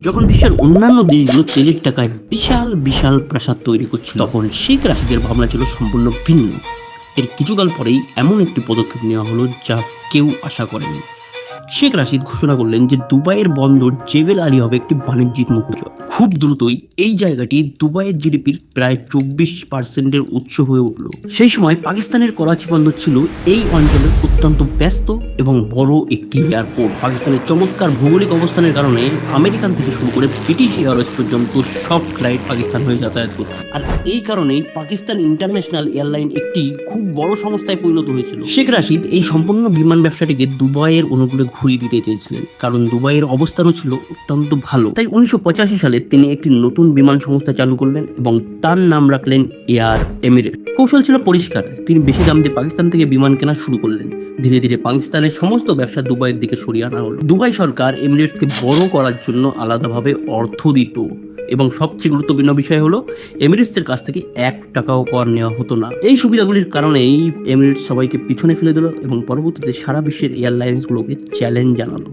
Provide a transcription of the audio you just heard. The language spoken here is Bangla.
যখন বিশ্বের অন্যান্য দেশগুলো তেলের টাকায় বিশাল বিশাল প্রাসাদ তৈরি করছিল, তখন শেখ রাশিদের ভাবনা ছিল সম্পূর্ণ ভিন্ন। এর কিছুকাল পরেই এমন একটি পদক্ষেপ নেওয়া হলো যা কেউ আশা করেনি। শেখ রাশিদ ঘোষণা করলেন যে দুবাইয়ের বন্দর জেবেল আলী হবে একটি বাণিজ্যিক মুখ্য। খুব দ্রুতই এই জায়গাটি দুবাইয়ের জিডিপির প্রায় 24%-এর উৎস হয়ে উঠল। সেই সময় পাকিস্তানের করাচি বন্দর ছিল এই অঞ্চলের অত্যন্ত ব্যস্ত এবং বড় একটি এয়ারপোর্ট। পাকিস্তানের চমৎকার ভৌগোলিক অবস্থানের কারণে আমেরিকান থেকে শুরু করে ব্রিটিশ এয়ারওয়েজ পর্যন্ত সব ফ্লাইট পাকিস্তান হয়ে যাতায়াত করত। আর এই কারণেই পাকিস্তান ইন্টারন্যাশনাল এয়ারলাইন একটি খুব বড় সংস্থায় পরিণত হয়েছিল। শেখ রাশিদ এই সম্পূর্ণ বিমান ব্যবসাটিকে দুবাইয়ের অনুকূলে ঘুরিয়ে দিতে চেয়েছিলেন, কারণ দুবাইয়ের অবস্থানও ছিল অত্যন্ত ভালো। তাই 1985 সালে তিনি একটি নতুন বিমান সংস্থা চালু করলেন এবং তার নাম রাখলেন এয়ার এমিরেট। কৌশল ছিল পরিষ্কার, তিনি বেশি দাম দিয়ে পাকিস্তান থেকে বিমান কেনা শুরু করলেন। ধীরে ধীরে পাকিস্তানের সমস্ত ব্যবসা দুবাইয়ের দিকে সরিয়ে আনা হলো। দুবাই সরকার এমিরেটসকে বড় করার জন্য আলাদাভাবে অর্থ দিত এবং সবচেয়ে গুরুত্বপূর্ণ বিষয় হলো এমিরেটসের কাছ থেকে 1 টাকাও কর নেওয়া হতো না। এই সুবিধাগুলির কারণেই এমিরেটস সবাইকে পিছনে ফেলে দিল এবং পরবর্তীতে সারা বিশ্বের এয়ারলাইন্সগুলোকে চ্যালেঞ্জ জানালো।